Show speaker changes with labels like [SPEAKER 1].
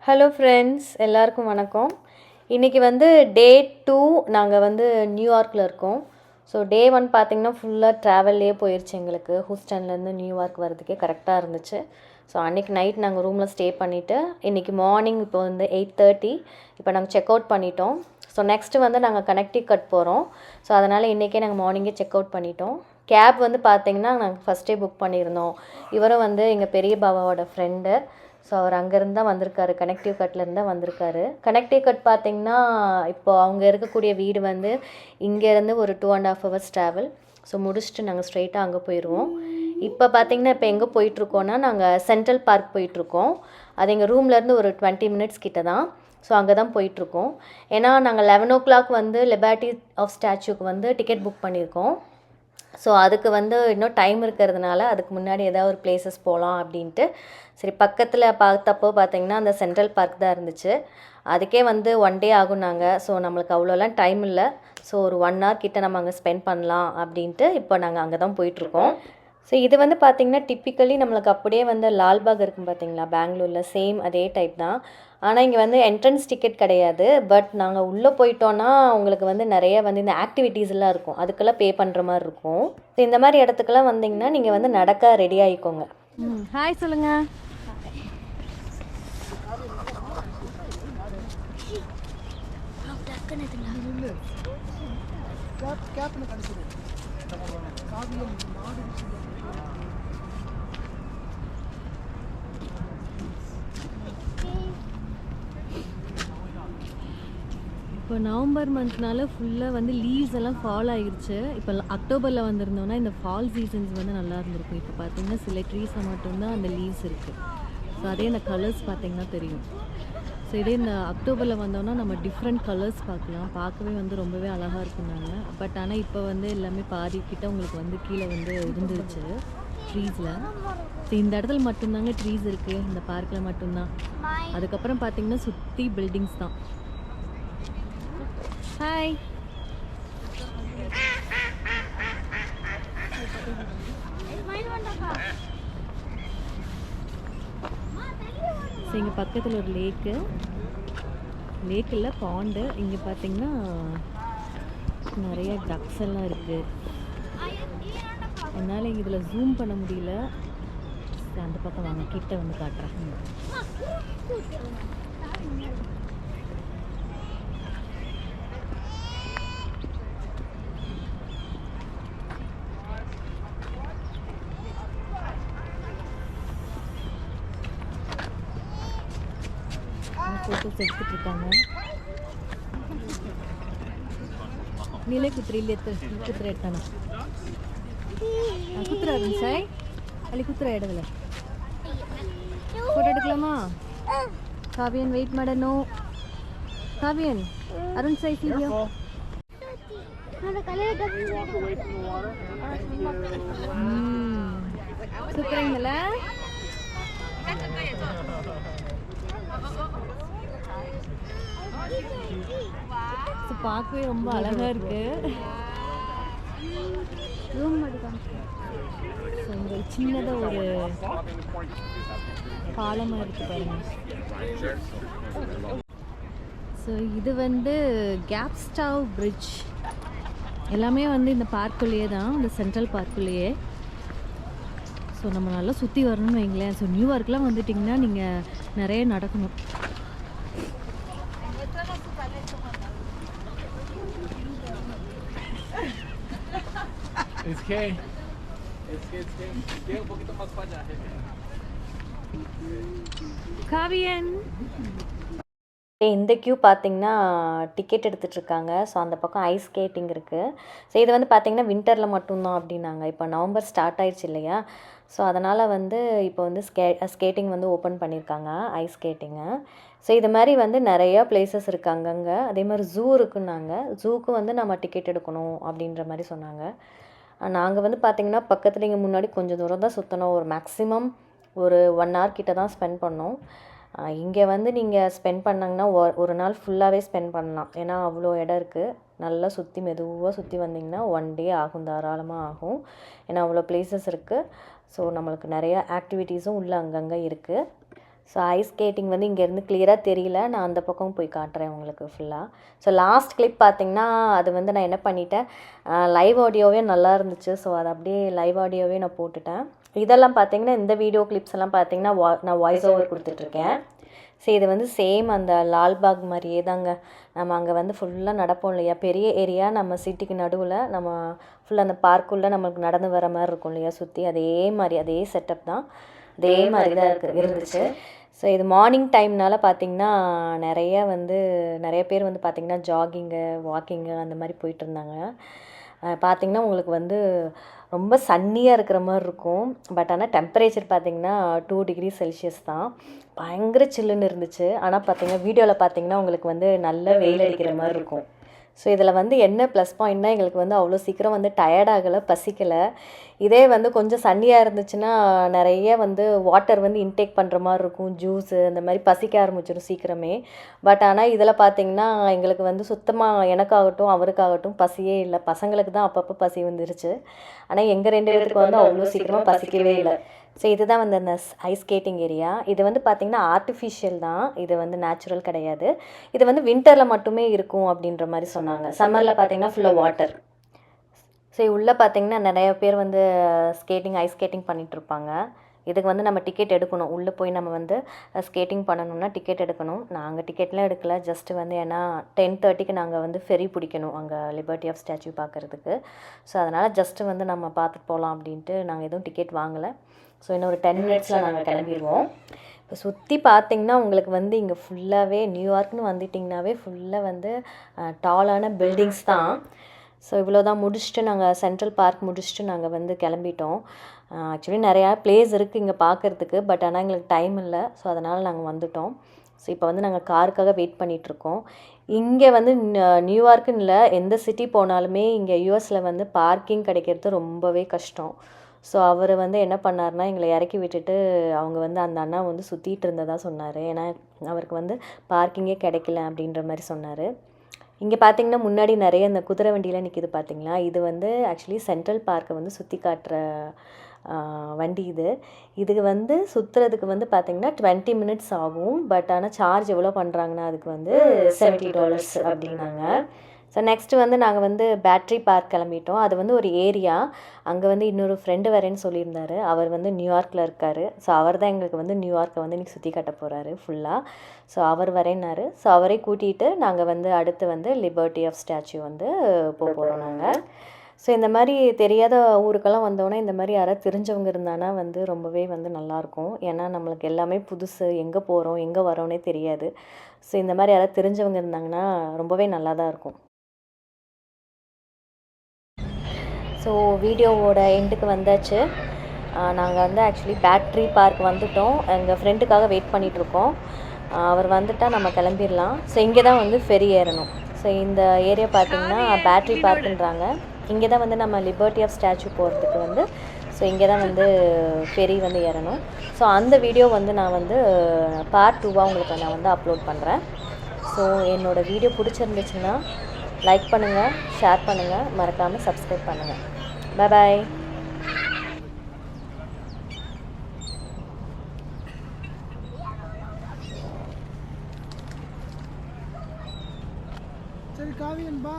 [SPEAKER 1] Hello friends, எல்லாருக்கும் வணக்கம். இன்றைக்கி வந்து டே 2 நாங்கள் வந்து நியூயார்க்கில் இருக்கோம். ஸோ டே 1 பார்த்திங்கன்னா ஃபுல்லாக ட்ராவல்லையே போயிடுச்சு. எங்களுக்கு ஹூஸ்டன்லேருந்து நியூயார்க் வரதுக்கே கரெக்டாக இருந்துச்சு. ஸோ அன்றைக்கி நைட் நாங்கள் ரூமில் ஸ்டே பண்ணிவிட்டு இன்றைக்கி மார்னிங் இப்போ வந்து 8:30 இப்போ நாங்கள் செக் அவுட் பண்ணிட்டோம். ஸோ நெக்ஸ்ட்டு வந்து நாங்கள் கனெக்டிகட் போகிறோம். ஸோ அதனால் இன்றைக்கே நாங்கள் மார்னிங்கே செக் அவுட் பண்ணிட்டோம். கேப் வந்து பார்த்திங்கன்னா நாங்கள் ஃபஸ்ட்டே புக் பண்ணியிருந்தோம். இவரும் வந்து எங்கள் பெரிய பாபாவோட ஃப்ரெண்டு. ஸோ அவர் அங்கேருந்து தான் வந்திருக்காரு, கனெக்டிகட்லேருந்து தான் வந்திருக்காரு. கனெக்டிகட் பார்த்திங்கன்னா இப்போ அவங்க இருக்கக்கூடிய வீடு வந்து இங்கேருந்து ஒரு 2.5 hours ட்ராவல். ஸோ முடிச்சுட்டு நாங்கள் ஸ்ட்ரெயிட்டாக அங்கே போயிடுவோம். இப்போ பார்த்திங்கன்னா இப்போ எங்கே போயிட்டுருக்கோன்னா நாங்கள் சென்ட்ரல் பார்க் போயிட்டுருக்கோம். அது எங்கள் ரூம்லேருந்து ஒரு 20 minutes கிட்ட தான். ஸோ அங்கே தான் போயிட்டுருக்கோம். ஏன்னா நாங்கள் 11 o'clock வந்து லிபர்ட்டி ஆஃப் ஸ்டாச்சுக்கு வந்து டிக்கெட் புக் பண்ணியிருக்கோம். ஸோ அதுக்கு வந்து இன்னும் டைம் இருக்கிறதுனால அதுக்கு முன்னாடி ஏதாவது ஒரு பிளேசஸ் போகலாம் அப்படின்ட்டு சரி பக்கத்தில் பார்த்தப்போ பார்த்திங்கன்னா அந்த சென்ட்ரல் பார்க் தான் இருந்துச்சு. அதுக்கே வந்து 1 day ஆகுனாங்க. ஸோ நம்மளுக்கு அவ்வளோலாம் டைம் இல்லை. ஸோ ஒரு 1 hour கிட்ட நம்ம அங்கே ஸ்பெண்ட் பண்ணலாம் அப்படின்ட்டு இப்போ நாங்கள் அங்கே தான் போயிட்டுருக்கோம். ஸோ இது வந்து பார்த்திங்கன்னா டிப்பிக்கலி நம்மளுக்கு அப்படியே வந்து லால்பாக் இருக்கும் பார்த்திங்களா, பெங்களூரில் சேம் அதே டைப் தான். ஆனால் இங்கே வந்து என்ட்ரன்ஸ் டிக்கெட் கிடையாது. பட் நாங்கள் உள்ளே போயிட்டோன்னா உங்களுக்கு வந்து நிறைய வந்து இந்த ஆக்டிவிட்டீஸ் எல்லாம் இருக்கும், அதுக்கெல்லாம் பே பண்ணுற மாதிரி இருக்கும். ஸோ இந்த மாதிரி இடத்துக்கெல்லாம் வந்தீங்கன்னா நீங்கள் வந்து நடக்க ரெடி ஆகிக்கோங்க. ஹாய் சொல்லுங்கள். இப்போ நவம்பர் மந்த்னால ஃபுல்லாக வந்து லீவ்ஸ் எல்லாம் ஃபால் ஆகிருச்சு. இப்போ அக்டோபரில் வந்திருந்தோன்னா இந்த ஃபால் சீசன்ஸ் வந்து நல்லா இருந்திருக்கும். இப்போ பார்த்திங்கன்னா சில ட்ரீஸில் மட்டும்தான் அந்த லீவ்ஸ் இருக்குது. ஸோ அதே இந்த கலர்ஸ் பார்த்திங்கன்னா தெரியும். ஸோ இதே இந்த அக்டோபரில் வந்தோன்னா நம்ம டிஃப்ரெண்ட் கலர்ஸ் பார்க்கலாம். பார்க்கவே வந்து ரொம்பவே அழகாக இருக்குனாங்க. பட் ஆனால் இப்போ வந்து எல்லாமே பாதிக்கிட்ட உங்களுக்கு வந்து கீழே வந்து இருந்துருச்சு ட்ரீஸில். ஸோ இந்த இடத்துல மட்டும்தாங்க ட்ரீஸ் இருக்குது, இந்த பார்க்கில் மட்டும்தான். அதுக்கப்புறம் பார்த்திங்கன்னா சுற்றி பில்டிங்ஸ் தான். ஹாய். ஸோ இங்கே பக்கத்தில் ஒரு லேக்கு இல்லை பாண்டு. இங்கே பார்த்தீங்கன்னா நிறைய டக்ஸ் எல்லாம் இருக்குது. என்னால் இங்கே இதில் ஜூம் பண்ண முடியல. அந்த பக்கம் வாங்க, கிட்ட வந்து காட்டுறேன். ஃபோட்டோஸ் எடுத்துகிட்டு இருக்காங்க. நீலே குத்துற குத்துற எடுத்தானா குத்துறாரு சாய் ಅಲ್ಲಿ ಕುತ್ರ ಎಡಗಲ ಫೋಟೋ எடுக்கலாமா? காவியன் வெயிட் ಮಾಡನು. காவியன் அருண் சாய் வீடியோ சூப்பராங்கல. பார்க்கவே ரொம்ப அழகா இருக்கு. இங்க சின்னதாக ஒரு பாலமாக இருக்கு பாருங்க. ஸோ இது வந்து கேப்ஸ்டாவ் பிரிட்ஜ். எல்லாமே வந்து இந்த பார்க்குள்ளேயே தான், இந்த சென்ட்ரல் பார்க்குள்ளேயே. ஸோ நம்ம நல்லா சுற்றி வரணும்னு வைங்களேன். ஸோ நியூயார்க்லாம் வந்துட்டிங்கன்னா நீங்கள் நிறைய நடக்கணும். காவியன் இந்த கியூ பார்த்திங்கன்னா டிக்கெட் எடுத்துகிட்ருக்காங்க. ஸோ அந்த பக்கம் ஐஸ் ஸ்கேட்டிங் இருக்குது. ஸோ இது வந்து பார்த்திங்கன்னா வின்டரில் மட்டும்தான் அப்படின்னாங்க. இப்போ நவம்பர் ஸ்டார்ட் ஆயிடுச்சு இல்லையா? ஸோ அதனால் வந்து இப்போ வந்து ஸ்கேட்டிங் வந்து ஓப்பன் பண்ணியிருக்காங்க, ஐஸ் ஸ்கேட்டிங்கு. ஸோ இது மாதிரி வந்து நிறையா பிளேசஸ் இருக்குது அங்கங்கே. அதே மாதிரி ஜூ இருக்குன்னாங்க. ஜூக்கு வந்து நம்ம டிக்கெட் எடுக்கணும் அப்படின்ற மாதிரி சொன்னாங்க. நாங்கள் வந்து பார்த்திங்கன்னா பக்கத்தில் இங்கே முன்னாடி கொஞ்சம் தூரம் தான் சுற்றினோம். ஒரு மேக்ஸிமம் ஒரு 1 hour கிட்ட தான் ஸ்பெண்ட் பண்ணோம். இங்கே வந்து நீங்கள் ஸ்பெண்ட் பண்ணாங்கன்னா ஒரு நாள் ஃபுல்லாகவே ஸ்பெண்ட் பண்ணலாம். ஏன்னா அவ்வளோ இடம் இருக்குது. நல்லா சுற்றி மெதுவாக சுற்றி வந்திங்கன்னா 1 day ஆகும், தாராளமாக ஆகும். ஏன்னா அவ்வளோ பிளேசஸ் இருக்குது. ஸோ நம்மளுக்கு நிறையா ஆக்டிவிட்டீஸும் உள்ளே அங்கங்கே இருக்குது. ஸோ ஐஸ் ஸ்கேட்டிங் வந்து இங்கேருந்து கிளியராக தெரியல, நான் அந்த பக்கம் போய் காட்டுறேன் உங்களுக்கு ஃபுல்லாக. ஸோ லாஸ்ட் கிளிப் பார்த்திங்கன்னா அது வந்து நான் என்ன பண்ணிட்டேன், லைவ் ஆடியோவே நல்லா இருந்துச்சு. ஸோ அதை அப்படியே லைவ் ஆடியோவே நான் போட்டுட்டேன். இதெல்லாம் பார்த்திங்கன்னா இந்த வீடியோ கிளிப்ஸ் எல்லாம் பார்த்திங்கன்னா நான் வாய்ஸ் ஓவர் கொடுத்துட்ருக்கேன். ஸோ இது வந்து சேம் அந்த லால்பாக் மாதிரியே தாங்க. நம்ம அங்கே வந்து ஃபுல்லாக நடப்போம் இல்லையா, பெரிய ஏரியா, நம்ம சிட்டிக்கு நடுவில் நம்ம ஃபுல்லாக அந்த பார்க்குள்ளே நம்மளுக்கு நடந்து வர மாதிரி இருக்கும் இல்லையா சுற்றி, அதே மாதிரி அதே செட்டப் தான், அதே மாதிரி தான் இருந்துச்சு. ஸோ இது மார்னிங் டைம்னால பார்த்திங்கன்னா நிறைய பேர் வந்து பார்த்திங்கன்னா ஜாகிங்கு, வாக்கிங்கு அந்த மாதிரி போயிட்டுருந்தாங்க. பார்த்திங்கன்னா உங்களுக்கு வந்து ரொம்ப சன்னியாக இருக்கிற மாதிரி இருக்கும். பட் ஆனால் டெம்பரேச்சர் பார்த்திங்கன்னா 2 டிகிரி செல்சியஸ் தான். பயங்கர சில்லுன்னு இருந்துச்சு. ஆனால் பார்த்திங்கன்னா வீடியோவில் பார்த்திங்கன்னா உங்களுக்கு வந்து நல்ல வெயில் அடிக்கிற மாதிரி இருக்கும். ஸோ இதில் வந்து என்ன ப்ளஸ் பாயிண்ட்னா, எங்களுக்கு வந்து அவ்வளோ சீக்கிரம் வந்து டயர்டாகலை, பசிக்கலை. இதே வந்து கொஞ்சம் சன்னியாக இருந்துச்சுன்னா நிறைய வந்து வாட்டர் வந்து இன்டேக் பண்ணுற மாதிரி இருக்கும், ஜூஸு அந்த மாதிரி பசிக்க ஆரம்பிச்சிடும் சீக்கிரமே. பட் ஆனால் இதில் பார்த்திங்கன்னா எங்களுக்கு வந்து சுத்தமாக எனக்காகட்டும் அவருக்காகட்டும் பசியே இல்லை. பசங்களுக்கு தான் அப்பப்போ பசி வந்துருச்சு. ஆனால் எங்கள் 2 பேருக்கு வந்து அவ்வளோ சீக்கிரமாக பசிக்கவே இல்லை. ஸோ இதுதான் வந்து அந்த ஐஸ் ஸ்கேட்டிங் ஏரியா. இது வந்து பார்த்திங்கன்னா ஆர்டிஃபிஷியல் தான், இது வந்து நேச்சுரல் கிடையாது. இது வந்து வின்டரில் மட்டுமே இருக்கும் அப்படின்ற மாதிரி சொன்னாங்க. சம்மரில் பார்த்திங்கன்னா ஃபுல்லாக வாட்டர். ஸோ உள்ளே பார்த்திங்கன்னா நிறைய பேர் வந்து ஐஸ் ஸ்கேட்டிங் பண்ணிகிட்ருப்பாங்க. இதுக்கு வந்து நம்ம டிக்கெட் எடுக்கணும். உள்ளே போய் நம்ம வந்து ஸ்கேட்டிங் பண்ணணும்னா டிக்கெட் எடுக்கணும். நாங்கள் டிக்கெட்லாம் எடுக்கல. ஜஸ்ட்டு வந்து ஏன்னா 10:30க்கு நாங்கள் வந்து ஃபெரி பிடிக்கணும் அங்கே லிபர்ட்டி ஆஃப் ஸ்டாச்சு பார்க்குறதுக்கு. ஸோ அதனால் ஜஸ்ட்டு வந்து நம்ம பார்த்துட்டு போகலாம் அப்படின்ட்டு நாங்கள் எதுவும் டிக்கெட் வாங்கலை. ஸோ இன்னும் ஒரு 10 மினிட்ஸில் நாங்கள் கிளம்பிடுவோம். இப்போ சுற்றி பார்த்திங்கன்னா உங்களுக்கு வந்து இங்கே ஃபுல்லாகவே நியூயார்க்னு வந்துட்டிங்கனாவே ஃபுல்லாக வந்து டாலான பில்டிங்ஸ் தான். ஸோ இவ்வளோ தான் முடிச்சுட்டு நாங்கள் சென்ட்ரல் பார்க் முடிச்சுட்டு நாங்கள் வந்து கிளம்பிட்டோம். ஆக்சுவலி நிறையா பிளேஸ் இருக்குது இங்கே பார்க்குறதுக்கு, பட் ஆனால் எங்களுக்கு டைம் இல்லை. ஸோ அதனால் நாங்கள் வந்துட்டோம். ஸோ இப்போ வந்து நாங்கள் காருக்காக வெயிட் பண்ணிகிட்ருக்கோம். இங்கே வந்து நியூயார்க்குன்னு இல்லை, எந்த சிட்டி போனாலுமே இங்கே யூஎஸில் வந்து பார்க்கிங் கிடைக்கிறது ரொம்பவே கஷ்டம். ஸோ அவர் வந்து என்ன பண்ணார்னா எங்களை இறக்கி விட்டுட்டு அவங்க வந்து அந்த அண்ணா வந்து சுற்றிட்டு இருந்ததாக சொன்னார். ஏன்னா அவருக்கு வந்து பார்க்கிங்கே கிடைக்கல அப்படின்ற மாதிரி சொன்னார். இங்கே பார்த்திங்கன்னா முன்னாடி நிறைய இந்த குதிரை வண்டியெலாம் நிற்கிது பார்த்திங்களா, இது வந்து ஆக்சுவலி சென்ட்ரல் பார்க்கை வந்து சுற்றி காட்டுற வண்டி இது. இதுக்கு வந்து சுற்றுறதுக்கு வந்து பார்த்திங்கன்னா 20 மினிட்ஸ் ஆகும். பட் ஆனால் சார்ஜ் எவ்வளோ பண்ணுறாங்கன்னா அதுக்கு வந்து $70 அப்படின்னாங்க. ஸோ நெக்ஸ்ட்டு வந்து நாங்கள் வந்து பேட்ரி பார்க் கிளம்பிட்டோம். அது வந்து ஒரு ஏரியா. அங்கே வந்து இன்னொரு ஃப்ரெண்டு வரேன்னு சொல்லியிருந்தார். அவர் வந்து நியூயார்க்கில் இருக்கார். ஸோ அவர் தான் எங்களுக்கு வந்து நியூயார்க்கை வந்து இன்றைக்கி சுற்றி காட்ட போகிறாரு ஃபுல்லாக. ஸோ அவர் வரேன்னாரு. ஸோ அவரை கூட்டிகிட்டு நாங்கள் வந்து அடுத்து வந்து லிபர்ட்டி ஆஃப் ஸ்டாச்சு வந்து போகிறோம் நாங்கள். ஸோ இந்த மாதிரி தெரியாத ஊருக்கெல்லாம் வந்தோன்னே இந்த மாதிரி யாராவது தெரிஞ்சவங்க இருந்தானா வந்து ரொம்பவே வந்து நல்லாயிருக்கும். ஏன்னா நம்மளுக்கு எல்லாமே புதுசு, எங்கே போகிறோம் எங்கே வரோன்னே தெரியாது. ஸோ இந்த மாதிரி யாராவது தெரிஞ்சவங்க இருந்தாங்கன்னா ரொம்பவே நல்லா தான் இருக்கும். ஸோ வீடியோவோட எண்டுக்கு வந்தாச்சு. நாங்கள் வந்து ஆக்சுவலி பேட்ரி பார்க் வந்துவிட்டோம். எங்கள் ஃப்ரெண்டுக்காக வெயிட் பண்ணிகிட்ருக்கோம். அவர் வந்துட்டால் நம்ம கிளம்பிடலாம். ஸோ இங்கே தான் வந்து ஃபெரி ஏறணும். ஸோ இந்த ஏரியா பார்த்திங்கன்னா பேட்ரி பார்க்குன்றாங்க. இங்கே தான் வந்து நம்ம லிபர்ட்டி ஆஃப் ஸ்டாச்சு போகிறதுக்கு வந்து ஸோ இங்கே தான் வந்து ஃபெரி வந்து ஏறணும். ஸோ அந்த வீடியோ வந்து நான் வந்து பார்ட் 2வாக உங்களுக்கு நான் வந்து அப்லோட் பண்ணுறேன். ஸோ என்னோடய வீடியோ பிடிச்சிருந்துச்சுன்னா லைக் பண்ணுங்கள், ஷேர் பண்ணுங்கள், மறக்காமல் சப்ஸ்கிரைப் பண்ணுங்கள். பாய்.
[SPEAKER 2] சரி காவியன் பா.